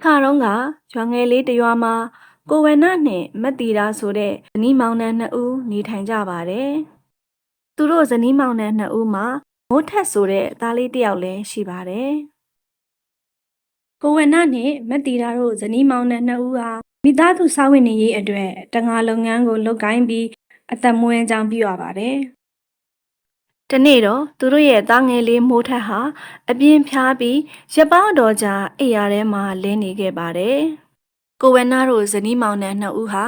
ခါတော့ကရွာငယ်လေးတစ်ရွာမှာကိုဝေနနဲ့မတ်တီတာဆိုတဲ့ဇနီးမောင်နှံနှစ်ဦးနေထိုင်ကြပါတယ်။သူတို့ဇနီးမောင်နှံနှစ်ဦးမှာမိုးထက်ဆိုတဲ့သားလေးတစ်ယောက်လည်းရှိပါတယ်။ကိုဝေနနဲ့မတ်တီတာတို့ဇနီးမောင်နှံနှစ်ဦးဟာမိသားစုစားဝတ်နေရေးအတွက်တငါလုပ်ငန်းကိုလုပ်ကိုင်းပြီးအသက်မွေးကြောင်းပြရပါတယ်။တနေ့တော့သူတို့ရဲ့သားငယ်လေးမိုးထက်ဟာအပြင်းဖြားပြီးရပ်ပေါင်းတော်ကြာအိယာထဲမှာလဲနေခဲ့ပါတယ်။ကိုဝေနတို့ဇနီးမောင်နှံနှစ်ဦးဟာ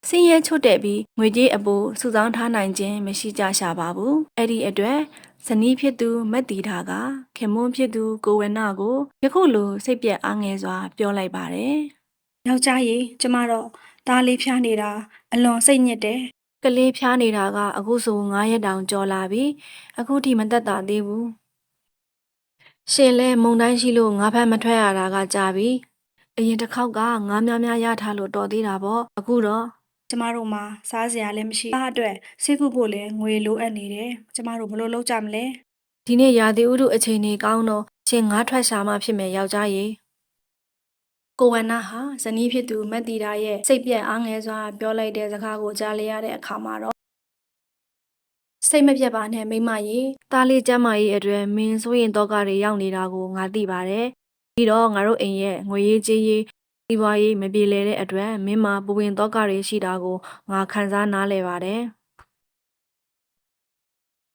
ဆင်းရဲချွတ်တဲ့ပြီးငွေကြေးအပိုးစုဆောင်းထားနိုင်ခြင်းမရှိကြရှာပါဘူး။အဲ့ဒီအတွက်ဇနီးဖြစ်သူမတ်တီတာကခင်မွန်းဖြစ်သူကိုဝေနကိုယခုလိုစိတ်ပြက်အားငယ်စွာပြောလိုက်ပါတယ်။ယောက်ျားကြီးကျမတော့သားလေးဖြားနေတာအလွန်စိတ်ညစ်တယ်။ကလေးဖြားနေတာကအခုဆို9ရက်တောင်ကျော်လာပြီ။အခုထိမသက်သာသေးဘူး။ရှင်လဲမုံတိုင်းရှိလို့ငါးဖက်မထွက်ရတာကကြာပြီ။အရင်တစ်ခေါက်ကငါးများများရထားလို့တော်သေးတာပေါ့။အခုတော့ကျမတို့မှာစားစရာလည်းမရှိအားအတွက်ဆေးကုဖို့လည်းငွေလိုအပ်နေတယ်ကျမတို့ဘယ်လိုလုပ်ကြမလဲဒီနေ့ရာသီဥတုအချိန်ကြီးကောင်းတော့ရှင်ငါးထွက်ရှာမှဖြစ်မယ်ယောက်ျားရေကိုဝန္နာဟာဇနီးဖြစ်သူမတ်တီတာရဲ့စိတ်ပြက်အားငယ်စွာပြောလိုက်တဲ့စကားကိုကြားလိုက်ရတဲ့အခါမှာတော့စိတ်မပြတ်ပါနဲ့မိမရေတားလေးကျမ်းမာရေးအတွက်မင်းစိုးရင်တော့ကတွေရောက်နေတာကိုငါသိပါတယ်ပြီးတော့ငါတို့အိမ်ရဲ့ငွေရေးကြေးရေးဒီပွားရေးမပြေလည်တဲ့အတွက်မင်းမှာပူပင်တော့ကတွေရှိတာကိုငါခံစားနားလဲပါတယ်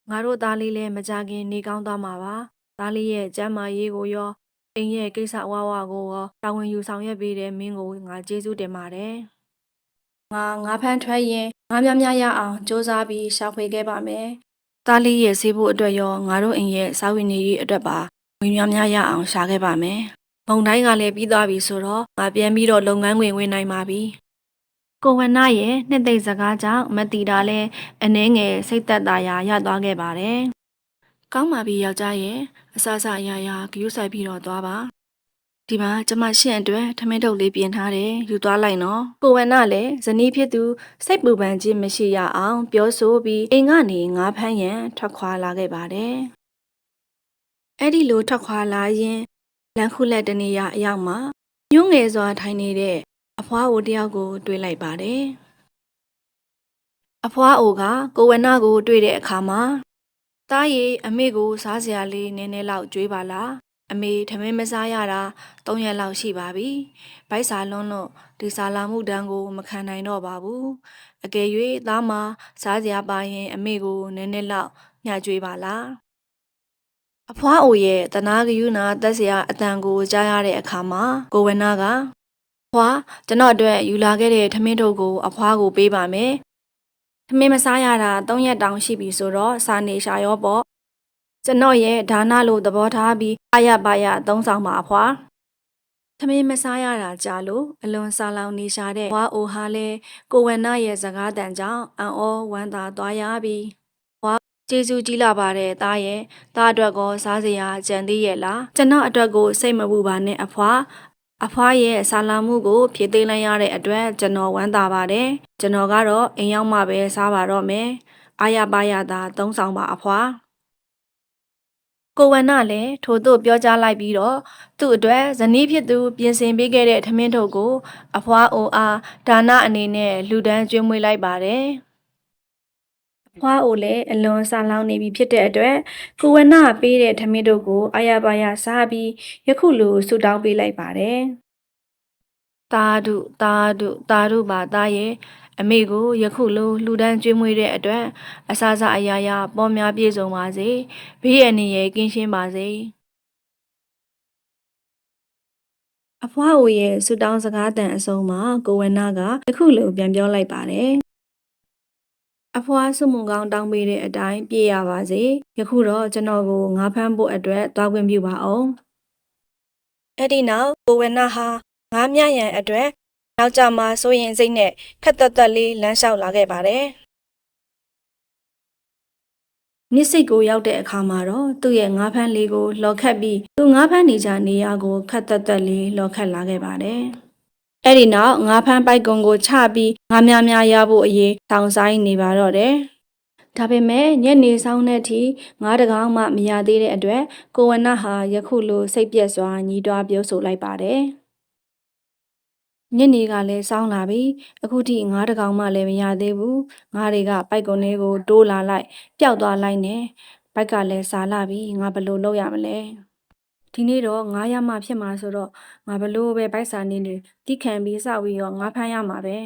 ငါတို့သားလေးလည်းမကြခင်နေကောင်းသွားမှာပါသားလေးရဲ့ကျမ်းမာရေးကိုရောအိမ်ရဲ့ကိစ္စဝဝကိုရောတာဝန်ယူဆောင်ရွက်ပေးတဲ့မင်းကိုငါကျေးဇူးတင်ပါတယ်ငါဖမ်းထွက်ရင်ငါများများရအောင်စ조사ပြီးရှာဖွေခဲ့ပါမယ်သားလေးရဲ့ဆေးဖို့အတွက်ရောငါတို့အိမ်ရဲ့စားဝတ်နေရေးအတွက်ပါငွေများများရအောင်ရှာခဲ့ပါမယ်မုံတိုင်းကလည်းပြီးသွားပြီဆိုတော့ငါပြန်ပြီးတော့လုပ်ငန်းခွင်ဝင်နိုင်ပါပြီကိုဝန္နာရဲ့နှစ်သိမ့်စကားကြောင့်မတီတာလည်းအနှဲငယ်စိတ်သက်သာရာရသွားခဲ့ပါတယ်။ကောင်းပါပြီယောက်ျားရဲ့အဆအရာရာဂရုစိုက်ပြီးတော့သွားပါ။ဒီမှာကျမရှင့်အတွက်ထမင်းထုပ်လေးပြင်ထားတယ်ယူသွားလိုက်နော်။ကိုဝန္နာလည်းဇနီးဖြစ်သူစိတ်ပူပန်ခြင်းမရှိရအောင်ပြောဆိုပြီးအိမ်ကနေငါးဖမ်းရန်ထွက်ခွာလာခဲ့ပါတယ်။အဲ့ဒီလိုထွက်ခွာလာရင်လမ်းခုလက်တနေရအရောက်မှာညှိုးငယ်စွာထိုင်နေတဲ့အဖွားအိုတယောက်ကိုတွေ့လိုက်ပါတယ်။အဖွားအိုကကိုဝန္နာကိုတွေ့တဲ့အခါမှာသားရီအမေကိုစားစရာလေးနည်းနည်းလောက်ကြွေးပါလား။အမေထမင်းမစားရတာ3ရက်လောက်ရှိပါပြီ။ဗိုက်စာလွန်းလို့ဒီစာလာမှုတန်းကိုမခံနိုင်တော့ပါဘူး။အကယ်၍သားမစားစရာပါရင်အမေကိုနည်းနည်းလောက်ညှကြွေးပါလား။အဖွားအိုရဲ့တနာကယူနာတက်စရာအတန်ကိုကြားရတဲ့အခါမှာကိုဝန္နာကဖွာကျွန်တော်အတွက်ယူလာခဲ့တဲ့ထမင်းထုတ်ကိုအဖွားကိုပေးပါမယ်။ထမင်းမစားရတာ3ရက်တောင်ရှိပြီဆိုတော့စာနေရှာရောပေါ့။ကျွန်တော်ရဲ့ဒါနလို့သဘောထားပြီးအရပါရသုံးဆောင်ပါအဖွာ။ထမင်းမစားရတာကြာလို့အလွန်စာလောင်နေရှာတဲ့ဖွားအိုဟာလဲကိုဝန္နာရဲ့စကားတန်ကြောင့်အံ့ဩဝမ်းသာသွားရပြီ။ဖွားကျေးဇူးကြီးလာပါတယ်သားရဲ့သားအတွက်ကောစားစရာကြံသေးရဲ့လားကျွန်တော်အတွက်ကိုစိတ်မပူပါနဲ့အဖွားရဲ့ဆာလာမှုကိုဖြည့်သိမ်းလိုက်ရတဲ့အတွက်ကျွန်တော်ဝမ်းသာပါတယ်ကျွန်တော်ကတော့အိမ်ရောက်မှပဲစားပါတော့မယ်အာရပါရသာသုံးဆောင်ပါအဖွာကိုဝန္နာလည်းထို့သို့ပြောကြားလိုက်ပြီးတော့သူ့အတွက်ဇနီးဖြစ်သူပြင်ဆင်ပေးခဲ့တဲ့ထမင်းထုတ်ကိုအဖွားအိုအားဒါနအနေနဲ့လူဒန်းကျွေးမွေးလိုက်ပါတယ်ဖွားအိုလည်းအလွန်ဆာလောင်နေပြီဖြစ်တဲ့အတွက်ကိုဝန္နာပေးတဲ့ထမင်းတို့ကိုအာရပါရစားပြီးယခုလိုဆူတောင်းပေးလိုက်ပါတယ်တာဒုပါသားရဲ့အမေကိုယခုလိုလှူဒန်းကျွေးမွေးတဲ့အတွက်အစားအရာရာပေါ်များပြည့်စုံပါစေဘေးရန်ရဲ့ကင်းရှင်းပါစေအဖွားအိုရဲ့ဆူတောင်းစကားတန်အဆုံးမှာကိုဝန္နာကယခုလိုပြန်ပြောလိုက်ပါတယ်အဖွားစုမုံကောင်းတောင်းပေးတဲ့အတိုင်းပြည့်ရပါစေယခုတော့ကျွန်တော်ကိုငါးဖမ်းဖို့အတွက်သွားခွင့်ပြုပါအောင်အဲ့ဒီနောက်ကိုဝန္နာဟာငါးမြရန်အတွက်နောက်ကြမှာစိုးရင်စိတ်နဲ့ခက်သက်လေးလမ်းလျှောက်လာခဲ့ပါတယ်မြစ်စိတ်ကိုရောက်တဲ့အခါမှာတော့သူ့ရဲ့ငါးဖမ်းလေးကိုလော်ခတ်ပြီးသူငါးဖမ်းနေကြနေရာကိုခက်သက်လေးလော်ခတ်လာခဲ့ပါတယ်အဲ့ဒီနောက်ငါးဖမ်းပိုက်ကုံကိုချပြီးငါးများရဖို့အရေးတောင်းဆိုင်နေပါတော့တယ်ဒါပေမဲ့ညနေဆောင်တဲ့အထိငါးတကောင်မှမရသေးတဲ့အတွက်ကိုဝန္နာဟာယခုလိုစိတ်ပြက်စွာညီးတွားပြောဆိုလိုက်ပါတယ် ညနေကလည်းစောင်းလာပြီအခုထိငါးတကောင်မှလည်းမရသေးဘူးငါးတွေကပိုက်ကုံလေးကိုတိုးလာလိုက်ပျောက်သွားလိုက်နဲ့ဘိုက်ကလည်းစားလာပြီငါဘလို့လုပ်ရမလဲဒီနေ့တော့ငါးရမှဖြစ်မှာဆိုတော့ငါဘလို့ပဲဘိုက်စာနေနေတိခံပြီးစောက်ပြီးတော့ငါးဖမ်းရမှာပဲ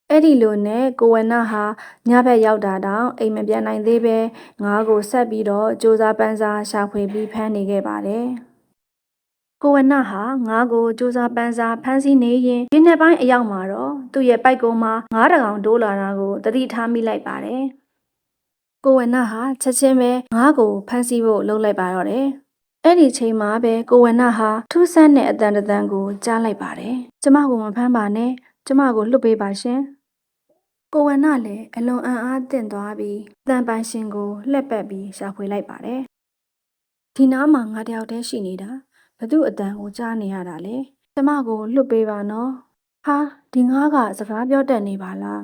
အဲ့ဒီလိုနဲ့ကိုဝနဟာညဘက်ရောက်တာတောင်အိမ်မပြန်နိုင်သေးပဲငါးကိုဆက်ပြီးတော့စူးစားပန်းစားရှာဖွေပြီးဖမ်းနေခဲ့ပါတယ်ကိုဝနဟာငါးကိုစူးစားပန်းစားဖမ်းဆီးနေရင်ဒီနေ့ပိုင်းအရောက်မှာတော့သူ့ရဲ့ပိုက်ကုံမှာငါးတကောင်တိုးလာတာကိုသတိထားမိလိုက်ပါတယ်ကိုဝနဟာချက်ချင်းပဲငါးကိုဖမ်းဆီးဖို့လုပ်လိုက်ပါတော့တယ်အဲ့ဒီချိန်မှာပဲကိုဝနဟာထူးဆန်းတဲ့အတန်တန်ကိုကြားလိုက်ပါတယ်ကျမကိုမဖမ်းပါနဲ့ကျမကိုလွတ်ပေးပါရှင်ကိုဝနလည်းအလွန်အံ့အားသင့်သွားပြီးတန်ပိုင်ရှင်ကိုလှက်ပတ်ပြီးရှာဖွေလိုက်ပါတယ်ဒီနားမှာငါတယောက်တည်းရှိနေတာဘသူအတန်ကိုကြားနေရတာလဲကျမကိုလွတ်ပေးပါနော်ဟာဒီငါးကစကားပြောတတ်နေပါလား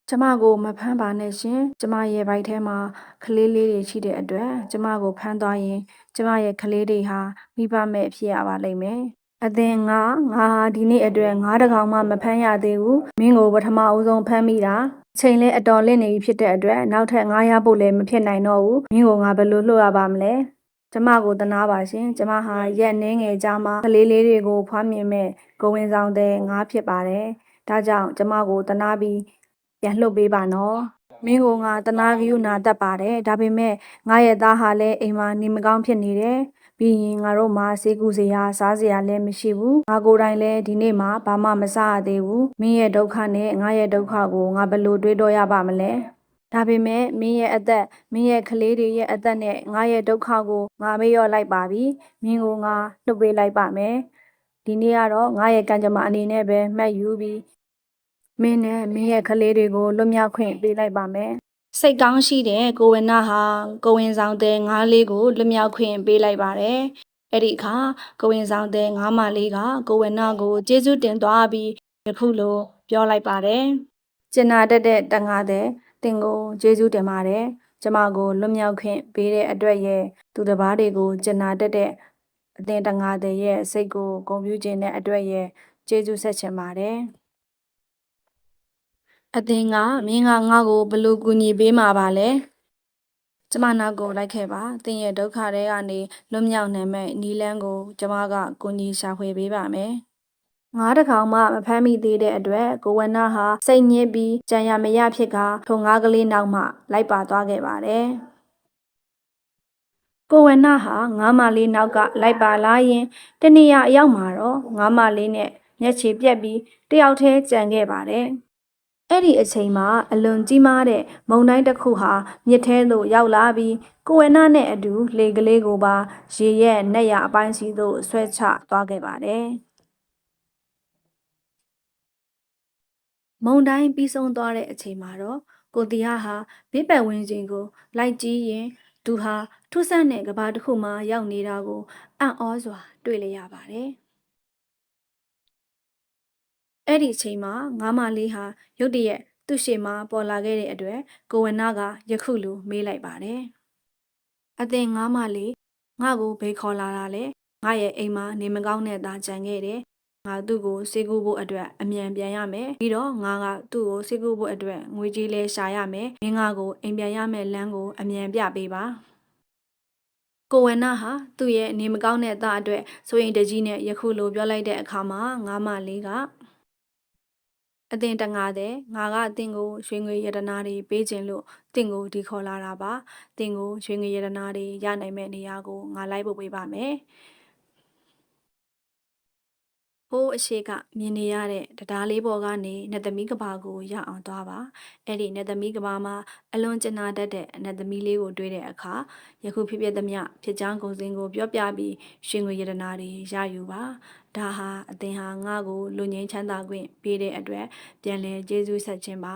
ကျမကိုမဖမ်းပါနဲ့ရှင်ကျမရဲ့ဘိုက်ထဲမှာကလေးလေးတွေရှိတဲ့အတွက်ကျမကိုဖမ်းသွားရင်ကျမရဲ့ကလေးတွေဟာမိဘမဲ့ဖြစ်ရပါလိမ့်မယ်အသင်ငါဟာဒီနေ့အတွက်ငါးတကောင်မှမဖမ်းရသေးဘူးမင်းကိုပထမအဦးဆုံးဖမ်းမိတာချိန်လဲအတော်လင့်နေပြီဖြစ်တဲ့အတွက်နောက်ထပ်ငါးရဖို့လည်းမဖြစ်နိုင်တော့ဘူးမင်းကိုငါဘယ်လိုလှုပ်ရပါမလဲကျမကိုတနာပါရှင်ကျမဟာရက်နှင်းငယ်ကြားမှာကလေးလေးတွေကိုဖွားမြင်မဲ့ကိုဝင်ဆောင်တဲ့ငါးဖြစ်ပါတယ်ဒါကြောင့်ကျမကိုတနာပြီးပြန်လှုပ်ပေးပါနော်မင်းကိုငါတနာကယူနာတတ်ပါတယ်ဒါပေမဲ့ငါရဲ့သားဟာလည်းအိမ်မှာနေမကောင်းဖြစ်နေတယ်ပြီးရင်ငါတို့မှာစေကူစရာစားစရာလည်းမရှိဘူးငါကိုယ်တိုင်လည်းဒီနေ့မှဘာမှမစားရသေးဘူးမင်းရဲ့ဒုက္ခနဲ့ငါရဲ့ဒုက္ခကိုငါဘယ်လိုတွေးတော့ရပါမလဲဒါပေမဲ့မင်းရဲ့အသက်မင်းရဲ့ကလေးတွေရဲ့အသက်နဲ့ငါရဲ့ဒုက္ခကိုငါမေ့လျော့လိုက်ပါပြီမင်းကိုငါလွတ်ပေးလိုက်ပါမယ်ဒီနေ့ကတော့ငါရဲ့ကံကြမ္မာအနေနဲ့ပဲမှတ်ယူပြီးမင်းနဲ့မင်းရဲ့ကလေးတွေကိုလွတ်မြောက်ခွင့်ပေးလိုက်ပါမယ်စိတ်ကောင်းရှိတဲ့ကိုဝနဟာကိုဝင်ဆောင်တဲ့ငါးလေးကိုလွတ်မြောက်ခွင့်ပေးလိုက်ပါတယ်အဲ့ဒီအခါကိုဝင်ဆောင်တဲ့ငါးမလေးကကိုဝနကိုကျေးဇူးတင်သွားပြီးယခုလိုပြောလိုက်ပါတယ်ကျင်နာတတ်တဲ့တန်ငါတဲ့တင်ကိုကျေးဇူးတင်ပါတယ်ကျမကိုလွတ်မြောက်ခွင့်ပေးတဲ့အတွက်ရဲ့သူတစ်ပါးတွေကိုကျင်နာတတ်တဲ့အသင်တန်ငါတဲ့ရဲ့စိတ်ကိုဂုဏ်ပြုခြင်းတဲ့အတွက်ရဲ့ကျေးဇူးဆက်ချင်ပါတယ်အသင်ကမင်းကငါ့ကိုဘလို့ကူညီပေးမှာပါလဲကျမနောက်ကိုလိုက်ခဲ့ပါသင်ရဲ့ဒုက္ခတွေကနေလွတ်မြောက်နိုင်မဲ့နီလန်းကိုကျမကကူညီရှာဖွေပေးပါမယ်ငါးတကောင်မှမဖမ်းမိသေးတဲ့အတွက်ကိုဝနဟာစိတ်ညစ်ပြီးကြံရမရဖြစ်ကထိုငါးကလေးနောက်မှလိုက်ပါသွားခဲ့ပါတယ်ကိုဝနဟာငါးမလေးနောက်ကလိုက်ပါလာရင်တနေရာအရောက်မှာတော့ငါးမလေးနဲ့မျက်ခြေပြက်ပြီးတယောက်တည်းကြံခဲ့ပါတယ်အဲ့ဒီအချိန်မှာအလွန်ကြီးမားတဲ့မုန်တိုင်းတစ်ခုဟာမြစ်ထဲသို့ရောက်လာပြီးကိုဝနနဲ့အတူလေကလေးကိုပါရေရဲ့နက်ရအပိုင်းစီသို့ဆွဲချသွားခဲ့ပါတယ်မုန်တိုင်းပြီးဆုံးသွားတဲ့အချိန်မှာတော့ကိုတီဟာဘေးပတ်ဝန်းကျင်ကိုလိုက်ကြည့်ရင်သူဟာထူးဆန်းတဲ့ကဘာတစ်ခုမှရောက်နေတာကိုအံ့ဩစွာတွေ့လျရပါတယ်အဲ့ဒီအချိန်မှာငါးမလေးဟာရုတ်တရက်သူ့ရှေ့မှာပေါ်လာခဲ့တဲ့အတွက်ကိုဝနကယခုလိုမေးလိုက်ပါတယ်အသင်ငါးမလေးငါ့ကိုဘေးခေါ်လာတာလေငါရဲ့အိမ်မှာနေမကောင်းတဲ့သားကြံခဲ့တယ်ငါသူ့ကိုစေကူဖို့အတွက်အမြန်ပြန်ရမယ်ပြီးတော့ငါကသူ့ကိုစေကူဖို့အတွက်ငွေကြေးလဲရှာရမယ်မင်းငါကိုအိမ်ပြန်ရမယ်လမ်းကိုအမြန်ပြပေးပါကိုဝနဟာသူ့ရဲ့နေမကောင်းတဲ့သားအတွက်စိုးရင်တကြီးနဲ့ယခုလိုပြောလိုက်တဲ့အခါမှာငါးမလေးကအသင်တငါတဲ့ငါကအသင်ကိုရွှေငွေရတနာတွေပေးခြင်းလို့သင်ကိုဒီခေါ်လာတာပါသင်ကိုရွှေငွေရတနာတွေရနိုင်မဲ့နေရာကိုငါလိုက်ပို့ပေးပါမယ်ဟိုးအရှိကမြင်နေရတဲ့တရားလေးပေါ်ကနေနတ်သမီးကဘာကိုရအောင်သွားပါအဲ့ဒီနတ်သမီးကဘာမှာအလွန်ကျင်နာတတ်တဲ့နတ်သမီးလေးကိုတွေ့တဲ့အခါယခုဖြစ်ဖြစ်သမျှဖြစ်ချောင်းကုန်စင်ကိုပြောပြပြီးရွှေငွေရတနာတွေရယူပါဒါဟာအသင်ဟာငါ့ကိုလူငင်းချမ်းသာခွင့်ပေးတဲ့အတွက်ပြန်လဲကျေးဇူးဆက်ခြင်းပါ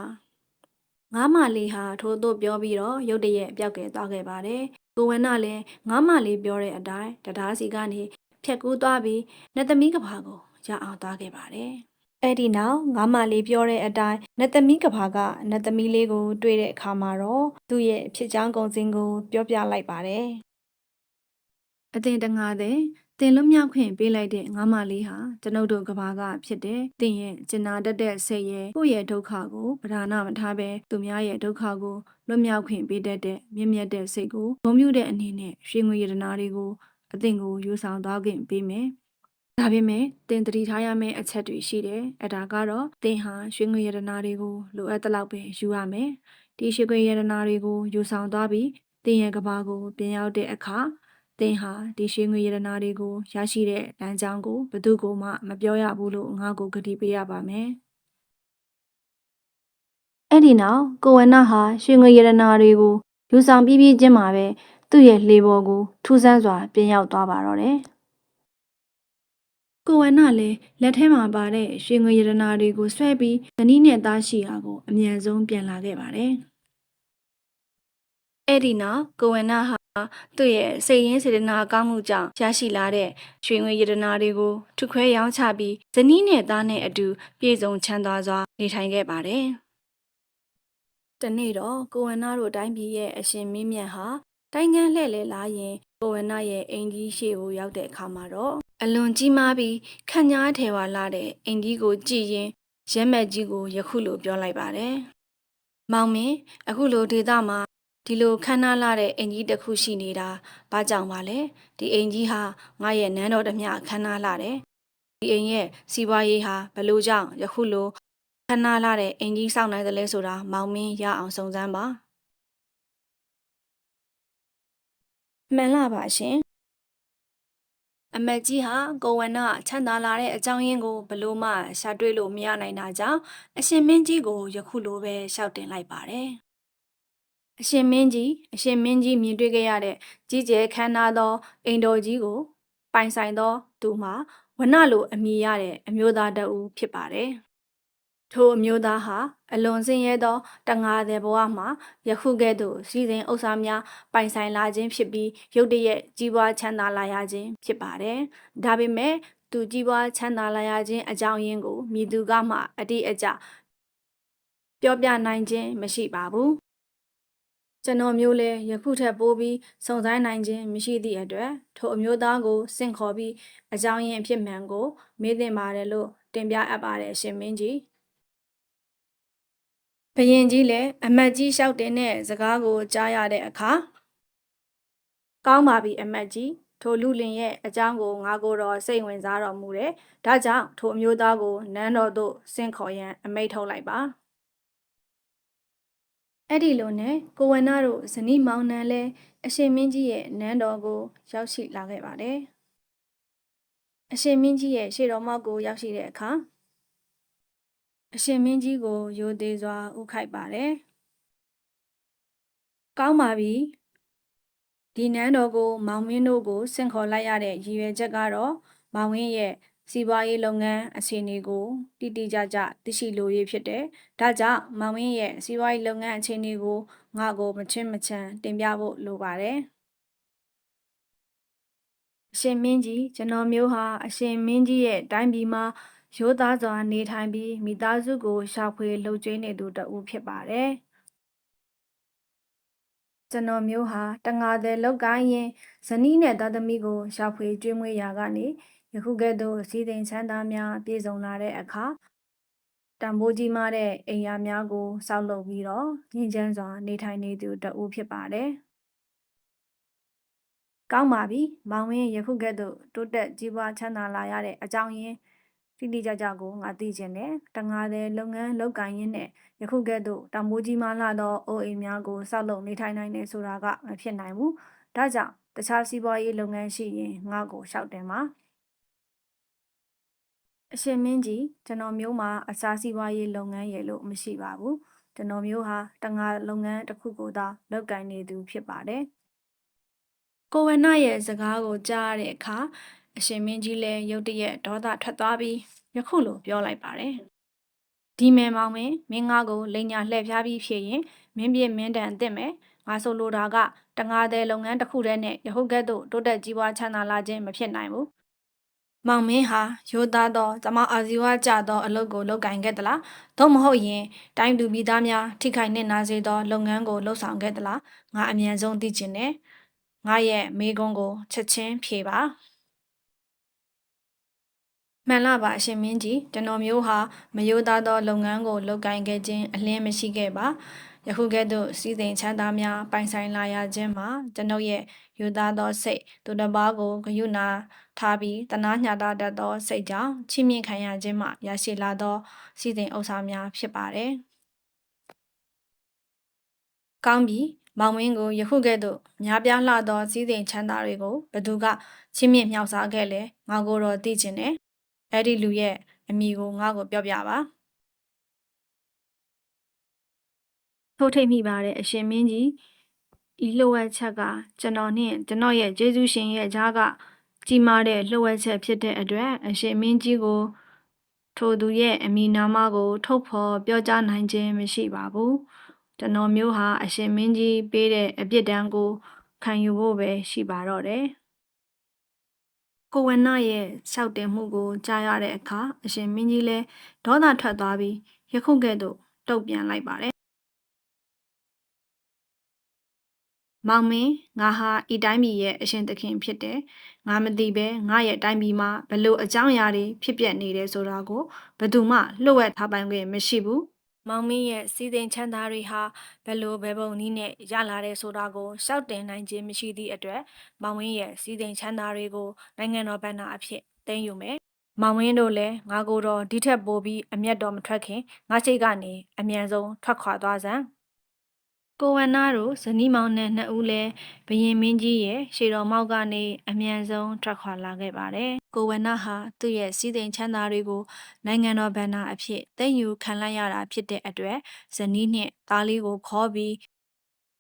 ငါးမလေးဟာထို့သို့ပြောပြီးတော့ရုတ်တရက်ပျောက်ကဲသွားခဲ့ပါတယ်ကိုဝနလည်းငါးမလေးပြောတဲ့အတိုင်းတရားစီကနေဖြက်ကူးသွားပြီးနတ်သမီးကဘာကိုရအောင်သွားခဲ့ပါတယ်။အဲ့ဒီနောက်ငါးမလေးပြောတဲ့အတိုင်းနတ်သမီးကဘာကနတ်သမီးလေးကိုတွေ့တဲ့အခါမှာတော့သူ့ရဲ့ဖြစ်ချောင်းကုန်စင်ကိုပြောပြလိုက်ပါတယ်။အသင်တငါတဲ့ တင်လွတ်မြောက်ခွင့်ပေးလိုက်တဲ့ငါးမလေးဟာကျွန်ုပ်တို့ကဘာကဖြစ်တယ်။တင်ရဲ့ကျင်နာတတ်တဲ့စိတ်ရဲ့ကိုယ့်ရဲ့ဒုက္ခကိုပဓာနမထားပဲသူများရဲ့ဒုက္ခကိုလွတ်မြောက်ခွင့်ပေးတတ်တဲ့မြင့်မြတ်တဲ့စိတ်ကိုဂုဏ်ပြုတဲ့အနေနဲ့ရွှေငွေရတနာတွေကိုအသင်ကိုယူဆောင်သွားခွင့်ပေးမယ်။ဒါပေမဲ့တင်တတိထားရမယ့်အချက်တွေရှိတယ်။အဲဒါကတော့တင်ဟာရွှေငွေရတနာတွေကိုလိုအပ်တဲ့လောက်ပဲယူရမယ်။ဒီရွှေငွေရတနာတွေကိုယူဆောင်သွားပြီးတင်ရဲ့ကဘာကိုပြင်ရောက်တဲ့အခါသင်ဟာဒီရွှေငွေရတနာတွေကိုရရှိတဲ့လမ်းကြောင်းကိုဘယ်သူမှမပြောရဘူးလို့ငါ့ကိုကတိပေးရပါမယ်။အဲ့ဒီနောက်ကိုဝနဟာရွှေငွေရတနာတွေကိုယူဆောင်ပြီးချင်းမှာပဲသူ့ရဲ့လှေပေါ်ကိုထူးဆန်းစွာပြင်ရောက်သွားပါတော့တယ်။ကိုဝနလည်းလက်ထဲမှာပါတဲ့ရွှေငွေရတနာတွေကိုဆွဲပြီးဇနီးနဲ့သားရှိရာကိုအမြန်ဆုံးပြန်လာခဲ့ပါတယ်။အဲ့ဒီနောက်ကိုဝနဟာသူ့ရဲ့စိတ်ရင်းစေတနာကောင်းမှုကြောင့်ရရှိလာတဲ့ရွှေငွေရတနာတွေကိုထုခွဲရောင်းချပြီးဇနီးနဲ့သားနဲ့အတူပြေဆုံးချမ်းသာစွာနေထိုင်ခဲ့ပါတယ်။တနေ့တော့ကိုဝနတို့တိုင်းပြည်ရဲ့အရှင်မင်းမြတ်ဟာတိုင်းကန်းလှည့်လည်လာရင်ကိုဝနရဲ့အင်ကြီးရှေ့ကိုရောက်တဲ့အခါမှာတော့အလွန်ကြီးမားပြီးခန့်ညားထဲဝါလာတဲ့အင်ကြီးကိုကြည့်ရင်ရဲမက်ကြီးကိုယခုလိုပြောလိုက်ပါတယ်။မောင်မင်းအခုလိုဒေသမှာဒီလိုခမ်းနားလာတဲ့အင်ကြီးတစ်ခုရှိနေတာဘာကြောင့်ပါလဲဒီအင်ကြီးဟာငါရဲ့နန်းတော်ဓမြခမ်းနားလာတယ်ဒီအင်ရဲ့စီးပွားရေးဟာဘလို့ကြောင့်ယခုလိုခမ်းနားလာတဲ့အင်ကြီးစောင့်နိုင်တယ်လဲဆိုတာမောင်မင်းရအောင်စုံစမ်းပါမှန်လားပါရှင်အမက်ကြီးဟာကိုဝနချမ်းသာလာတဲ့အကြောင်းရင်းကိုဘလို့မှရှာတွေ့လို့မရနိုင်တာကြောင့်အရှင်မင်းကြီးကိုယခုလိုပဲရှောက်တင်လိုက်ပါတယ်အရှင်မင်းကြီးမြင်တွေ့ခဲ့ရတဲ့ကြီးကျယ်ခမ်းနားသောအိမ်တော်ကြီးကိုပိုင်ဆိုင်သောသူမှာဝနလိုအမည်ရတဲ့အမျိုးသားတဦးဖြစ်ပါတယ်။ထိုအမျိုးသားဟာအလွန်ဆင်းရဲသောတငါတဲ့ဘဝမှာယခုကဲ့သို့စီစဉ်ဥစ္စာများပိုင်ဆိုင်လာခြင်းဖြစ်ပြီးရုတ်တရက်ကြီးပွားချမ်းသာလာရခြင်းဖြစ်ပါတယ်။ဒါပေမဲ့သူကြီးပွားချမ်းသာလာရခြင်းအကြောင်းရင်းကိုမြည်သူကမှအတိအကျပြောပြနိုင်ခြင်းမရှိပါဘူး။ကျွန်တော်မျိုးလည်းယခုထက်ပိုပြီးစုံစမ်းနိုင်ခြင်းမရှိသည့်အတွက်ထိုအမျိုးသားကိုဆင့်ခေါ်ပြီးအကြောင်းရင်းအဖြစ်မှန်ကိုမေးသင့်ပါတယ်လို့တင်ပြအပ်ပါတယ်ရှင်မင်းကြီးဘရင်ကြီးလည်းအမတ်ကြီးလျှောက်တင်တဲ့စကားကိုကြားရတဲ့အခါကောင်းပါပြီအမတ်ကြီးထိုလူလင်ရဲ့အကြောင်းကိုငါကိုတော့စိတ်ဝင်စားတော်မူတယ်ဒါကြောင့်ထိုအမျိုးသားကိုနန်းတော်သို့ဆင့်ခေါ်ရန်အမိန့်ထုတ်လိုက်ပါအဲ့ဒီလိုနဲ့ကိုဝနတို့ဇနီးမောင်နှံလဲအရှင်မင်းကြီးရဲ့နန်းတော်ကိုရောက်ရှိလာခဲ့ပါတယ်။အရှင်မင်းကြီးရဲ့ရှေ့တော်မောက်ကိုရောက်ရှိတဲ့အခါအရှင်မင်းကြီးကိုရိုသေစွာဥခိုက်ပါတယ်။ကောင်းပါပြီ။ဒီနန်းတော်ကိုမောင်မင်းတို့ကိုဆင့်ခေါ်လိုက်ရတဲ့ရည်ရွယ်ချက်ကတော့မောင်ဝင်းရဲ့စီးပွားရေးလုပ်ငန်းအခြေအနေကိုတိတိကျကျသိရှိလိုရဖြစ်တယ်။ဒါကြောင့်မောင်ဝင်းရဲ့စီးပွားရေးလုပ်ငန်းအခြေအနေကိုငါ့ကိုမချင်မချန်တင်ပြဖို့လိုပါတယ်။အရှင်မင်းကြီးကျွန်တော်မျိုးဟာအရှင်မင်းကြီးရဲ့တိုင်းပြည်မှာရိုးသားစွာနေထိုင်ပြီးမိသားစုကိုရှာဖွေလှုပ်ကြွေးနေသူတဦးဖြစ်ပါတယ်။ကျွန်တော်မျိုးဟာတငါတဲ့လောက်ကိုင်းရင်ဇနီးနဲ့သားသမီးကိုရှာဖွေကျွေးမွေးရာကနေယခုကဲ့သို့စည်းစိမ်ချမ်းသာများပြည့်စုံလာတဲ့အခါတန်ဖိုးကြီးမားတဲ့အိမ်ယာများကိုစောက်လုပ်ပြီးတော့ငြိမ်းချမ်းစွာနေထိုင်နေသူတဦးဖြစ်ပါတယ်။ကောင်းပါပြီ။မောင်ဝင်းယခုကဲ့သို့တိုးတက်ကြီးပွားချမ်းသာလာရတဲ့အကြောင်းရင်းတိတိကျကျကိုငါသိချင်တယ်။တငါတဲ့လုပ်ငန်းလုပ်ကိုင်ရင်းနဲ့ယခုကဲ့သို့တန်ဖိုးကြီးမားလာသောအိုးအိမ်များကိုစောက်လုပ်နေထိုင်နိုင်တယ်ဆိုတာကမဖြစ်နိုင်ဘူး။ဒါကြောင့်တခြားစီးပွားရေးလုပ်ငန်းရှိရင်ငါ့ကိုရှောက်တင်ပါ။အရှင်မင်းကြီးကျွန်တော်မျိုးမှာအစားစီးပွားရေးလုပ်ငန်းရလို့မရှိပါဘူးကျွန်တော်မျိုးဟာတငါလုပ်ငန်းတစ်ခုကိုသာလုပ်ကိုင်နေသူဖြစ်ပါတယ်ကိုဝနရဲ့စကားကိုကြားရတဲ့အခါအရှင်မင်းကြီးလည်းရုတ်တရက်ဒေါသထွက်သွားပြီးယခုလိုပြောလိုက်ပါတယ်ဒီမဲမောင်မင်းငါကိုလိန်ညာလှည့်ဖျားပြီးဖြစ်ရင်မင်းပြင်းမင်းတန်အစ်စ်မယ်ငါဆိုလိုတာကတငါတဲ့လုပ်ငန်းတစ်ခုတည်းနဲ့ယခုကဲ့သို့တိုးတက်ကြီးပွားချမ်းသာလာခြင်းမဖြစ်နိုင်ဘူးမောင်မင်းဟာရိုးသားသောကျမအာဇီဝကျသောအလုပ်ကိုလုပ်ကင်ခဲ့သလားသို့မဟုတ်ရင်တိုင်းသူပြည်သားများထိခိုက်နစ်နာစေသောလုပ်ငန်းကိုလှုပ်ဆောင်ခဲ့သလားငါအမြန်ဆုံးသိချင်တယ်ငါရဲ့မေးခွန်းကိုချက်ချင်းဖြေပါ မှန်လားပါအရှင်မင်းကြီးကျွန်တော်မျိုးဟာမယိုးသားသောလုပ်ငန်းကိုလုပ်ကိုင်ခဲ့ခြင်းအလင်းမရှိခဲ့ပါယခုကဲ့သို့စီးစိမ်ချမ်းသာများပိုင်ဆိုင်လာရခြင်းမှာကျွန်ုပ်ရဲ့ယူသားသောစိတ်သူတစ်ပါးကိုဂရုဏာထားပြီးတနာညှာတတ်သောစိတ်ကြောင့်ချီးမြှင့်ခံရခြင်းမှရရှိလာသောစီးစိမ်ဥစ္စာများဖြစ်ပါတယ်ကောင်းပြီမောင်မင်းကိုယခုကဲ့သို့များပြားလှသောစီးစိမ်ချမ်းသာတွေကိုဘသူကချီးမြှင့်မြောက်စားခဲ့လဲငါကိုတော့သိချင်တယ်အဲ့ဒီလူရဲ့အမည်ကိုငါ့ကိုပြောပြပါထုတ်ထိတ်မိပါတယ်အရှင်မင်းကြီးဤလှုပ်ဝက်ချက်ကကျွန်တော်နှင့်ကျွန်တော်ရဲ့ကျေးဇူးရှင်ရဲ့ကြားကကြီးမားတဲ့လှုပ်ဝက်ချက်ဖြစ်တဲ့အတွက်အရှင်မင်းကြီးကိုထိုသူရဲ့အမည်နာမကိုထုတ်ဖော်ပြောကြားနိုင်ခြင်းမရှိပါဘူးကျွန်တော်မျိုးဟာအရှင်မင်းကြီးပေးတဲ့အပြစ်ဒဏ်ကိုခံယူဖို့ပဲရှိပါတော့တယ်ကိုဝနရဲ့ရှောက်တင်မှုကိုကြားရတဲ့အခါအရှင်မင်းကြီးလည်းဒေါသထွက်သွားပြီးယခုကဲ့သို့တုံ့ပြန်လိုက်ပါတယ်မောင်မင်းငါဟာဤတိုင်းပြည်ရဲ့အရှင်သခင်ဖြစ်တယ်ငါမသိပဲငါရဲ့တိုင်းပြည်မှာဘလို့အကြောင်းအရာတွေဖြစ်ပျက်နေတယ်ဆိုတာကိုဘယ်သူမှလှုပ်ဝက်ထားပိုင်ခွင့်မရှိဘူးမောင်မင်းရဲ့စီစဉ်ချမ်းသာတွေဟာဘယ်လိုဘယ်ပုံနည်းနဲ့ရလာတဲ့ဆိုတာကိုရှောက်တင်နိုင်ခြင်းမရှိသည့်အတွက်မောင်မင်းရဲ့စီစဉ်ချမ်းသာတွေကိုနိုင်ငံတော်ဘဏ္ဍာအဖြစ်သိမ်းယူမယ်မောင်ဝင်းတို့လည်းငါကိုတော့ဒီထက်ပိုပြီးအမျက်တော်မထွက်ခင်ငါစိတ်ကနေအမြန်ဆုံးထွက်ခွာသွားစမ်းကိုဝနာတို့ဇနီးမောင်နှံနှစ်ဦးလည်းဘရင်မင်းကြီးရဲ့ရှေတော်မောက်ကနေအမြန်ဆုံးထွက်ခွာလာခဲ့ပါတယ်။ကိုဝနာဟာသူ့ရဲ့စီးစိမ်ချမ်းသာတွေကိုနိုင်ငံတော်ဘဏ္ဍာအဖြစ်သိမ်းယူခံလိုက်ရတာဖြစ်တဲ့အတွက်ဇနီးနဲ့သားလေးကိုခေါ်ပြီး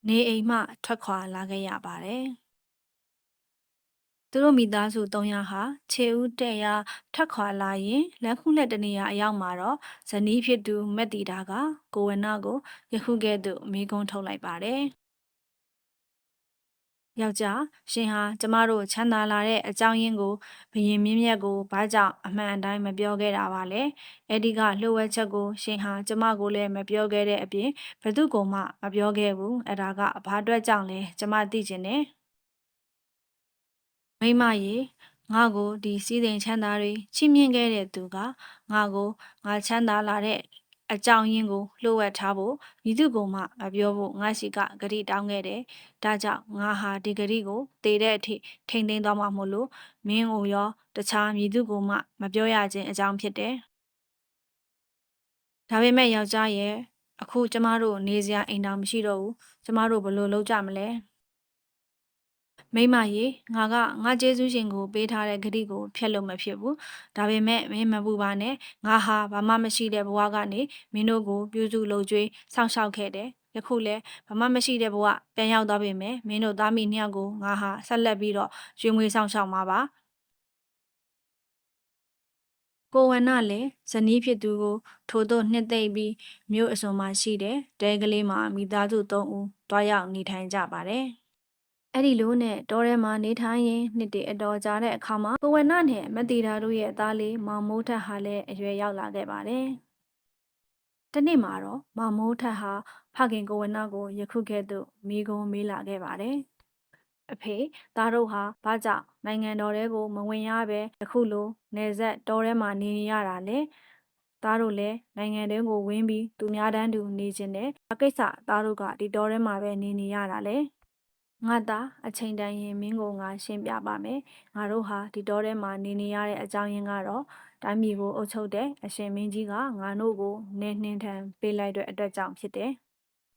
နေအိမ်မှထွက်ခွာလာခဲ့ရပါတယ်။သူတို့မိသားစု300ဟာခြေဦးတဲ့ရထွက်ခွာလာရင်လက်ခုလက်တနေရာအရောက်မှာတော့ဇနီးဖြစ်သူမက်တီတာကကိုဝနာကိုယခုကဲ့သို့မိကုံးထုတ်လိုက်ပါတယ်။ယောက်ျားရှင်ဟာကျမတို့ချမ်းသာလာတဲ့အကြောင်းရင်းကိုဘရင်မင်းမြတ်ကိုဘာကြောင့်အမှန်အတိုင်းမပြောခဲ့တာပါလဲ။အဲ့ဒီကလှုပ်ဝက်ချက်ကိုရှင်ဟာကျမကိုလည်းမပြောခဲ့တဲ့အပြင်ဘသူ့ကိုမှမပြောခဲ့ဘူး။အဲ့ဒါကဘာအတွက်ကြောင့်လဲကျမသိချင်တယ်။မိမရေငါကိုဒီစည်းစိမ်ချမ်းသာတွေချီးမြှင့်ခဲ့တဲ့သူကငါကိုငါချမ်းသာလာတဲ့အကြောင်းရင်းကိုလှုပ်ဝက်ထားဖို့မိသူကိုမှမပြောဖို့ငါရှိကဂတိတောင်းခဲ့တယ်။ဒါကြောင့်ငါဟာဒီဂတိကိုတည်တဲ့အထိထိမ့်သိမ်းသွားမှာမို့လို့မင်းကိုရောတခြားမိသူကိုမှမပြောရခြင်းအကြောင်းဖြစ်တယ်။ဒါပေမဲ့ယောက်ျားရဲ့အခုကျမတို့နေစရာအိမ်တောင်မရှိတော့ဘူး။ကျမတို့ဘယ်လိုလုပ်ကြမလဲ။မိမရေငါကငါကျေးဇူးရှင်ကိုပေးထားတဲ့ဂတိကိုဖျက်လို့မဖြစ်ဘူးဒါပေမဲ့မင်းမပူပါနဲ့ငါဟာဘာမှမရှိတဲ့ဘဝကနေမင်းတို့ကိုပြုစုလုပ်ကြွေးစောင့်ရှောက်ခဲ့တယ်ယခုလဲဘာမှမရှိတဲ့ဘဝပြန်ရောက်သွားပြီမယ်မင်းတို့သားမိနှစ်ယောက်ကိုငါဟာဆက်လက်ပြီးတော့ရွှေငွေစောင့်ရှောက်မှာပါကိုဝနလည်းဇနီးဖြစ်သူကိုထို့သို့နှစ်သိမ့်ပြီးမြို့အစွန်မှာရှိတဲ့တဲကလေးမှာမိသားစု3ဦးတွားရောက်နေထိုင်ကြပါတယ်အဲ့ဒီလိုနဲ့တောထဲမှာနေထိုင်ရင်နှစ်တည်းအတော်ကြာတဲ့အခါမှာကိုဝနနဲ့မတီတာတို့ရဲ့သားလေးမောင်မိုးထက်ဟာလည်းအရွယ်ရောက်လာခဲ့ပါတယ်။တနေ့မှာတော့မောင်မိုးထက်ဟာဖခင်ကိုဝနကိုယခုကဲ့သို့မိကုံးမေးလာခဲ့ပါတယ်။အဖေသားတို့ဟာဘာကြောင့်နိုင်ငံတော်ထဲကိုမဝင်ရပဲတခုလိုနေဆက်တောထဲမှာနေရတာလေ။သားတို့လည်းနိုင်ငံထဲကိုဝင်ပြီးသူများတန်းတူနေခြင်းနဲ့အကိစ္စသားတို့ကဒီတောထဲမှာပဲနေရတာလေ။ငါသာအချိန်တန်ရင်မင်းကိုငါရှင်းပြပါမယ်ငါတို့ဟာဒီတောထဲမှာနေရတဲ့အကြောင်းရင်းကတော့တိုင်းပြည်ကိုအုပ်ချုပ်တဲ့အရှင်မင်းကြီးကငါတို့ကိုနေနှင်းထန်ပေးလိုက်တဲ့အတွက်ကြောင့်ဖြစ်တယ်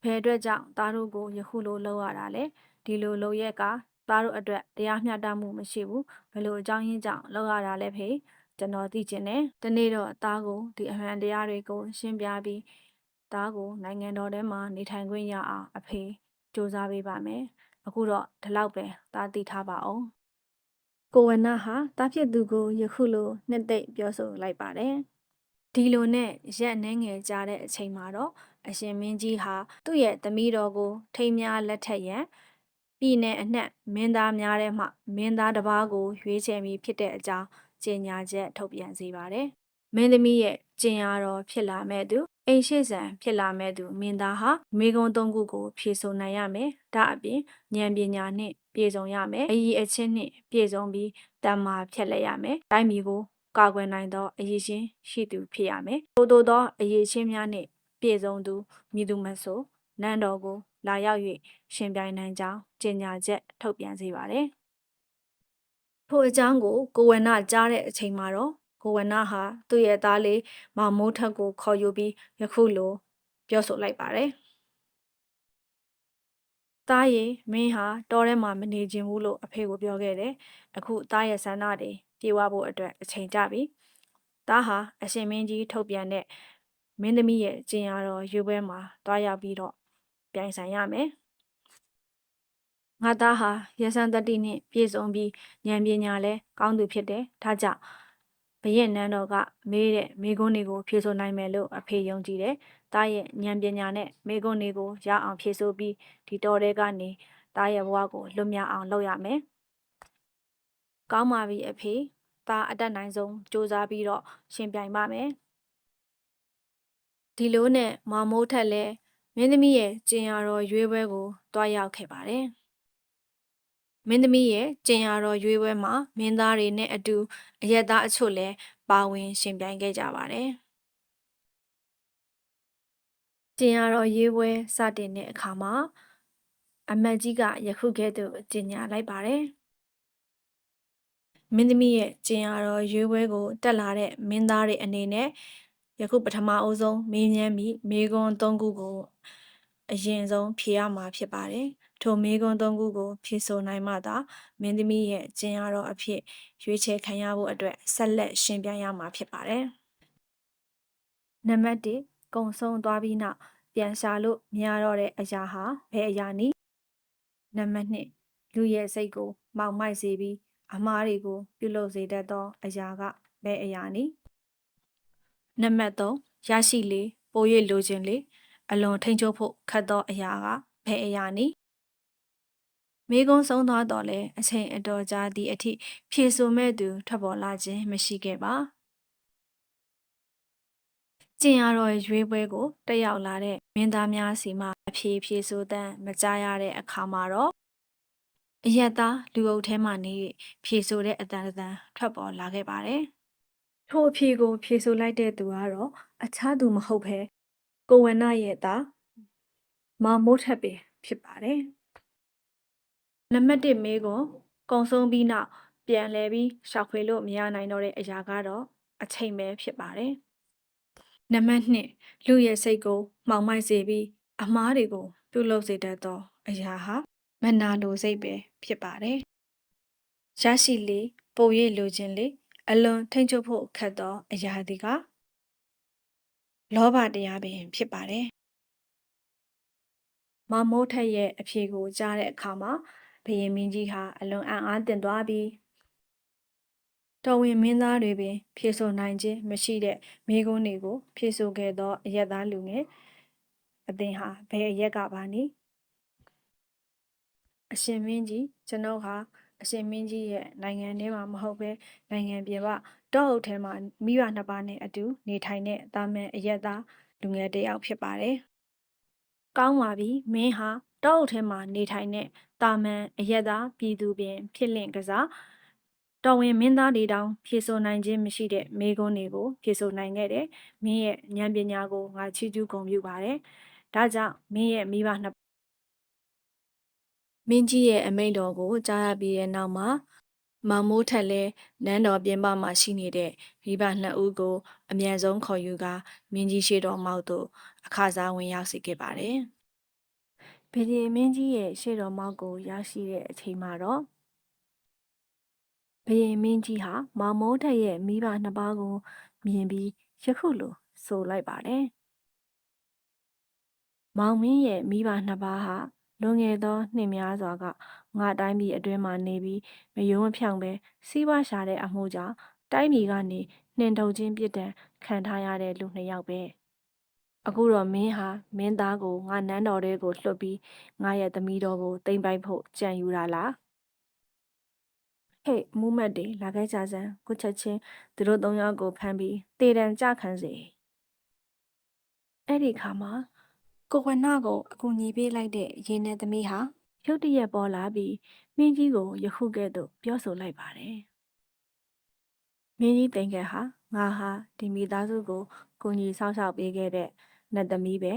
ဘယ်အတွက်ကြောင့်သားတို့ကိုယခုလိုလုပ်ရတာလဲဒီလိုလုပ်ရက်ကသားတို့အတွက်တရားမျှတမှုမရှိဘူးဘယ်လိုအကြောင်းရင်းကြောင့်လုပ်ရတာလဲဖေကျွန်တော်သိချင်တယ်ဒီနေ့တော့သားကိုဒီအမှန်တရားတွေကိုရှင်းပြပြီးသားကိုနိုင်ငံတော်ထဲမှာနေထိုင်ခွင့်ရအောင်အဖေစူးစမ်းပေးပါမယ်အခုတော့ဒီလောက်ပဲသားသိထားပါအောင်ကိုဝနဟာတားဖြစ်သူကိုယခုလိုနှစ်သိမ့်ပြောဆိုလိုက်ပါတယ်ဒီလိုနဲ့ရက်နှဲငယ်ကြားတဲ့အချိန်မှာတော့အရှင်မင်းကြီးဟာသူ့ရဲ့သမီးတော်ကိုထိမ်းများလက်ထက်ရန်ပြည်내အနှံ့မင်းသားများထဲမှမင်းသားတစ်ပါးကိုရွေးချယ်ပြီးဖြစ်တဲ့အကြောင်းကြေညာချက်ထုတ်ပြန်စေပါတယ်မင်းသမီးရဲ့ကျင်ရတော်ဖြစ်လာမဲ့သူအိမ်ရှိဆန်ဖြစ်လာမဲ့သူမင်းသားဟာမိကုံး3ခုကိုဖြေဆိုနိုင်ရမယ်ဒါအပြင်ဉာဏ်ပညာနဲ့ပြည့်စုံရမယ်အည်အချင်းနဲ့ပြည့်စုံပြီးတမ္မာဖြတ်လက်ရမယ်တိုင်းပြည်ကို ကာကွယ်နိုင်သောအရေးချင်းရှိသူဖြစ်ရမယ်။ထို့သောအရေးချင်းများနှင့်ပြည့်စုံသူမည်သူမဆိုနန်းတော်ကိုလာရောက်၍ရှင်ပြိုင်နိုင်ကြောင်းကြေညာချက်ထုတ်ပြန်စေပါတယ်။ထိုအကြောင်းကိုကိုဝဏကြားတဲ့အချိန်မှာတော့ကိုဝဏဟာသူ့ရဲ့သားလေးမောင်မိုးထက်ကိုခေါ်ယူပြီးယခုလိုပြောဆိုလိုက်ပါတယ်။သားရည်မင်းဟာတောထဲမှာမနေချင်ဘူးလို့အဖေကိုပြောခဲ့တယ်။အခုသားရဲ့ဆန္ဒတွေပြေဝဖို့အတွက်အချိန်ကြပြီ။သားဟာအရှင်မင်းကြီးထုတ်ပြန်တဲ့မင်းသမီးရဲ့ကျင်ရတော်ရွေးပွဲမှာတွားရောက်ပြီးတော့ပြိုင်ဆိုင်ရမယ်။ငါသားဟာရဆန်တတိနဲ့ပြည့်စုံပြီးဉာဏ်ပညာလည်းကောင်းသူဖြစ်တယ်။ဒါကြောင့်ဘရင်နန်းတော်ကမေးတဲ့မိကွန်းတွေကိုဖြေဆိုနိုင်မယ်လို့အဖေယုံကြည်တယ်။သားရဲ့ဉာဏ်ပညာနဲ့မိကွန်းတွေကိုရအောင်ဖြေဆိုပြီးဒီတော်တဲကနေသားရဲ့ဘဝကိုလွတ်မြောက်အောင်လုပ်ရမယ်။ကောင်းပါပြီအဖေ။သားအတတ်နိုင်ဆုံးစူးစမ်းပြီးတော့ရှင်ပြိုင်ပါမယ်။ဒီလိုနဲ့မောင်မိုးထက်လည်းမင်းသမီးရဲ့ကျင်ရတော်ရွေးပွဲကိုတွားရောက်ခဲ့ပါတယ်။မင်းသမီးရဲ့ကျင်ရတော်ရွေးပွဲမှာမင်းသားတွေနဲ့အတူအရက်သားအချို့လည်းပါဝင်ရှင်ပြိုင်ခဲ့ကြပါတယ်။ကျင်ရတော်ရွေးပွဲစတင်တဲ့အခါမှာအမတ်ကြီးကယခုကဲ့သို့ကြေညာလိုက်ပါတယ်။မင်းသမီးရဲ့ကျင်ရတော်ရွေးပွဲကိုတက်လာတဲ့မင်းသားတွေအနေနဲ့ယခုပထမအဆုံးမေးမြန်းပြီးမေးခွန်း၃ခုကိုအရင်ဆုံးဖြေရမှာဖြစ်ပါတယ်။ထိုမေးခွန်း၃ခုကိုဖြေဆိုနိုင်မှသာမင်းသမီးရဲ့ကျင်ရတော်အဖြစ်ရွေးချယ်ခံရဖို့အတွက်ဆက်လက်ရှင်ပြိုင်ရမှာဖြစ်ပါတယ်။နံပါတ်၁ကုံဆုံးသွားပြီးနောက်ပြန်ရှာလို့မရတော့တဲ့အရာဟာဘယ်အရာနည်း။နံပါတ်2လူရဲ့စိတ်ကိုမှောင်မိုက်စေပြီးအမားတွေကိုပြုလုပ်စေတတ်သောအရာကဘယ်အရာနည်း။နံပါတ်3ရရှိလေပို၍လိုချင်လေအလွန်ထိန်ချုပ်ဖို့ခတ်သောအရာကဘယ်အရာနည်း။မိကုံးဆုံးသွားတော့လဲအချိန်အတော်ကြာသည့်အထိဖြေဆိုမဲ့သူထွက်ပေါ်လာခြင်းမရှိခဲ့ပါ။ကျင်ရတော်ရွေးပွဲကိုတက်ရောက်လာတဲ့မင်းသားများစီမှအဖြေဆိုတမ်းမကြားရတဲ့အခါမှာတော့အရက်သားလူအုပ်ထဲမှနေဖြေဆိုတဲ့အတန်ထွက်ပေါ်လာခဲ့ပါတယ်။ထိုအဖြေကိုဖြေဆိုလိုက်တဲ့သူကတော့အခြားသူမဟုတ်ဘဲကိုဝဏရဲ့သားမောင်မိုးထက်ပင်ဖြစ်ပါတယ်။နံပါတ်1မေးခွန်းကုံဆုံးပြီးနောက်ပြန်လဲပြီးရှောက်ခွေလို့မရနိုင်တော့တဲ့အရာကတော့အချိန်ပဲဖြစ်ပါတယ်။နံပါတ်2လူရဲ့စိတ်ကိုမှောင်မိုက်စေပြီးအမားတွေကိုပြုလုပ်စေတတ်သောအရာဟာမနာလိုစိတ်ပဲဖြစ်ပါတယ်။ရရှိလေပို၍လိုချင်လေအလွန်ထိန်ချုပ်ဖို့ခတ်သောအရာဒီကလောဘတရားပင်ဖြစ်ပါတယ်။မောင်မိုးထက်ရဲ့အဖြေကိုကြားတဲ့အခါမှာဘုရင်မင်းကြီးဟာအလွန်အံ့အားသင့်သွားပြီးတော်ဝင်မင်းသားတွေပင်ဖြေဆိုနိုင်ခြင်းမရှိတဲ့မိကုန်းတွေကိုဖြေဆိုခဲ့သောအရက်သားလူငယ်အသင်ဟာဘယ်အရက်ကပါနည်းအရှင်မင်းကြီးကျွန်ုပ်ဟာအရှင်မင်းကြီးရဲ့နိုင်ငံထဲမှာမဟုတ်ဘဲနိုင်ငံပြင်ပတောအုပ်ထဲမှာမိဘနှစ်ပါးနဲ့အတူနေထိုင်တဲ့တာမန်အရက်သားလူငယ်တစ်ယောက်ဖြစ်ပါတယ်။ကောင်းပါပြီမင်းဟာတောအုပ်ထဲမှာနေထိုင်တဲ့တာမန်အရက်သားပြည်သူပင်ဖြစ်လင့်ကစားတော်ဝင်မင်းသားတွေတောင်ဖြေဆိုနိုင်ခြင်းမရှိတဲ့မိကုန်းတွေကိုဖြေဆိုနိုင်ခဲ့တယ်။မင်းရဲ့ဉာဏ်ပညာကိုငါချီးကျူးဂုဏ်ပြုပါတယ်။ဒါကြောင့်မင်းရဲ့မိဘနှစ်မင်းကြီးရဲ့အမိန့်တော်ကိုကြားရပြီးတဲ့နောက်မှာမောင်မိုးထက်လည်းနန်းတော်ပြင်ပမှာရှိနေတဲ့မိဘနှစ်ဦးကိုအမြန်ဆုံးခေါ်ယူကာမင်းကြီးရှေ့တော်မှောက်သို့အခါစားဝင်ရောက်စေခဲ့ပါတယ်။ဘုရင်မင်းကြီးရဲ့ရှေ့တော်မှောက်ကိုရောက်ရှိတဲ့အချိန်မှာတော့ဘုရင်မင်းကြီးဟာမောင်မိုးထက်ရဲ့မိဘနှစ်ပါးကိုမြင်ပြီးယခုလိုဆိုလိုက်ပါတယ်။မောင်မင်းရဲ့မိဘနှစ်ပါးဟာလွန်ခဲ့သောနှစ်များစွာကငါတိုင်းပြည်အတွင်းမှာနေပြီးမယုံမဖြောင်ပဲစီးပွားရှာတဲ့အမှုကြောင့်တိုင်းပြည်ကနေနှင်ထုတ်ခြင်းပြစ်ဒဏ်ခံထားရတဲ့လူနှစ်ယောက်ပဲအခုတော့မင်းဟာမင်းသားကိုငါနန်းတော်ထဲကိုလွှတ်ပြီးငါရဲ့သမီးတော်ကိုတိမ့်ပိုက်ဖို့ကြံယူတာလားဟေ့မူးမတ်တွေလာခဲ့ကြစမ်းခုချက်ချင်းသူတို့သုံးယောက်ကိုဖမ်းပြီးတေတံကြခံစေအဲ့ဒီခါမှာကိုဝဏကိုအကူညီပေးလိုက်တဲ့ရေနယ်သမီးဟာရုတ်တရက်ပေါ်လာပြီးမင်းကြီးကိုယခုကဲ့သို့ပြောဆိုလိုက်ပါတယ် မင်းကြီးသိန်းခက်ဟာငါဟာဒီမိသားစုကိုကူညီဆောင်ရှောက်ပေးခဲ့တဲ့နတ်သမီးပဲ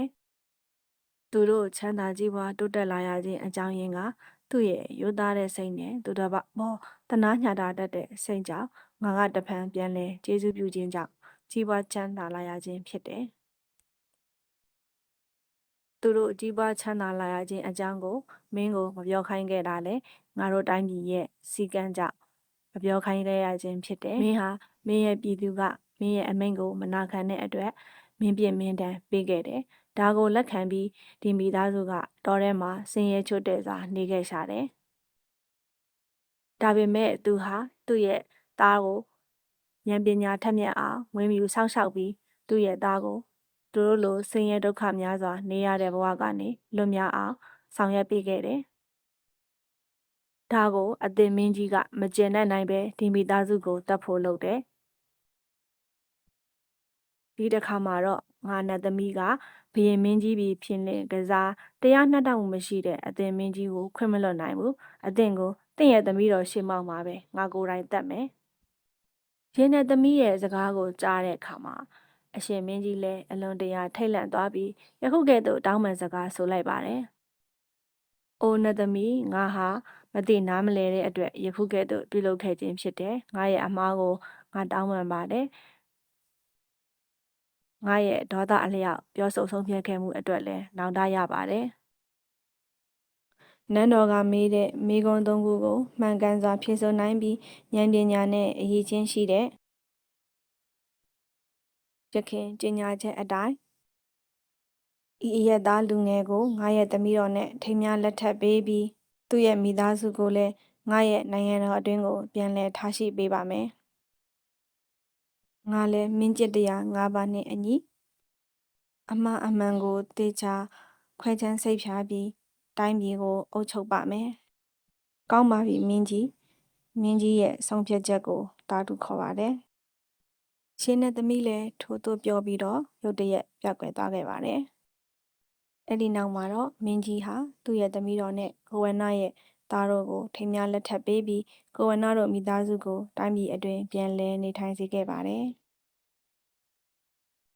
သူတို့ချမ်းသာကြီးပွားတိုးတက်လာရခြင်းအကြောင်းရင်းကသူ့ရဲ့ရိုးသားတဲ့စိတ်နဲ့သူတစ်ပါးပေါ်တနာညှတာတတ်တဲ့စိတ်ကြောင့်ငါကတဖန်ပြန်လဲကျေးဇူးပြုခြင်းကြောင့်ကြီးပွားချမ်းသာလာရခြင်းဖြစ်တယ်သူတို့ကြီးပွားချမ်းသာလာရခြင်းအကြောင်းကိုမင်းကိုမပြောခိုင်းခဲ့တာလေငါတို့တိုင်းပြည်ရဲ့စီကံကြောင့်မပြောခိုင်းခဲ့ရခြင်းဖြစ်တယ်မင်းဟာမင်းရဲ့ပြည်သူကမင်းရဲ့အမိန့်ကိုမနာခံတဲ့အတွက်မင်းပြစ်မင်းတန်ပေးခဲ့တယ်ဒါကိုလက်ခံပြီးဒီမိသားစုကတောထဲမှာဆင်းရဲချွတ်တဲ့စာနေခဲ့ရှာတယ်ဒါပေမဲ့သူဟာသူ့ရဲ့သားကိုဉာဏ်ပညာထက်မြက်အောင်ဝင်းမြူဆောက်ရှောက်ပြီးသူ့ရဲ့သားကိုသူတို့လိုဆင်းရဲဒုက္ခများစွာနေရတဲ့ဘဝကနေလွတ်မြောက်အောင်ဆောင်ရွက်ပေးခဲ့တယ်။ဒါကိုအသင်မင်းကြီးကမကျေနပ်နိုင်ပဲဒီမိသားစုကိုတတ်ဖို့လုပ်တယ်။ဒီတစ်ခါမှာတော့ငါနတ်သမီးကဘုရင်မင်းကြီးပြီးဖြစ်နေကစားတရားနှက်တောက်မှုမရှိတဲ့အသင်မင်းကြီးကိုခွင့်မလွတ်နိုင်ဘူး။အသင်ကိုတင့်ရဲ့သမီးတော်ရှေ့မှောက်မှာပဲငါကိုယ်တိုင်တတ်မယ်။ရင်းနဲ့သမီးရဲ့စကားကိုကြားတဲ့အခါမှာအရှင်မင်းကြီးလည်းအလွန်တရာထိတ်လန့်သွားပြီးယခုကဲ့သို့တောင်းပန်စကားဆိုလိုက်ပါတယ်။အိုနတ်သမီးငါဟာမသိနားမလဲတဲ့အတွက်ယခုကဲ့သို့ပြုလုပ်ခဲ့ခြင်းဖြစ်တယ်။ငါရဲ့အမားကိုငါတောင်းပန်ပါတယ်။ငါရဲ့ဒေါသအလျောက်ပြောဆိုဆုံးဖြတ်ခဲ့မှုအတွက်လည်းနောင်တရပါတယ်။နန်းတော်ကမေးတဲ့မိဂုံးသုံးခုကိုမှန်ကန်စွာဖြေဆိုနိုင်ပြီးဉာဏ်ပညာနဲ့အရေးချင်းရှိတဲ့ရခင်ကြေညာချက်အတိုင်းဤအရက်သားလူငယ်ကိုငါရဲ့သမီးတော်နဲ့ထိမ်းများလက်ထပ်ပေးပြီးသူ့ရဲ့မိသားစုကိုလည်းငါရဲ့နိုင်ငံတော်အတွင်းကိုပြန်လည်ထားရှိပေးပါမယ်ငါလည်းမင်းကျစ်တရား၅ပါးနှင့်အညီအမှားအမှန်ကိုသေချာခွဲခြမ်းစိတ်ဖြာပြီးတိုင်းပြည်ကိုအုပ်ချုပ်ပါမယ်ကောင်းပါပြီမင်းကြီးရဲ့ဆုံးဖြတ်ချက်ကိုတားတူခေါ်ပါတယ်ရှင်းတဲ့သမီးလည်းထိုးသွပြောပြီးတော့ရုတ်တရက်ပြောက်ကွယ်သွားခဲ့ပါတယ်အဲ့ဒီနောက်မှာတော့မင်းကြီးဟာသူ့ရဲ့သမီးတော်နဲ့ကိုဝနာရဲ့သားတို့ကိုထိမ်းများလက်ထပ်ပေးပြီးကိုဝနာတို့မိသားစုကိုတိုင်းပြည်အတွင်းပြန်လည်နေထိုင်စေခဲ့ပါတယ်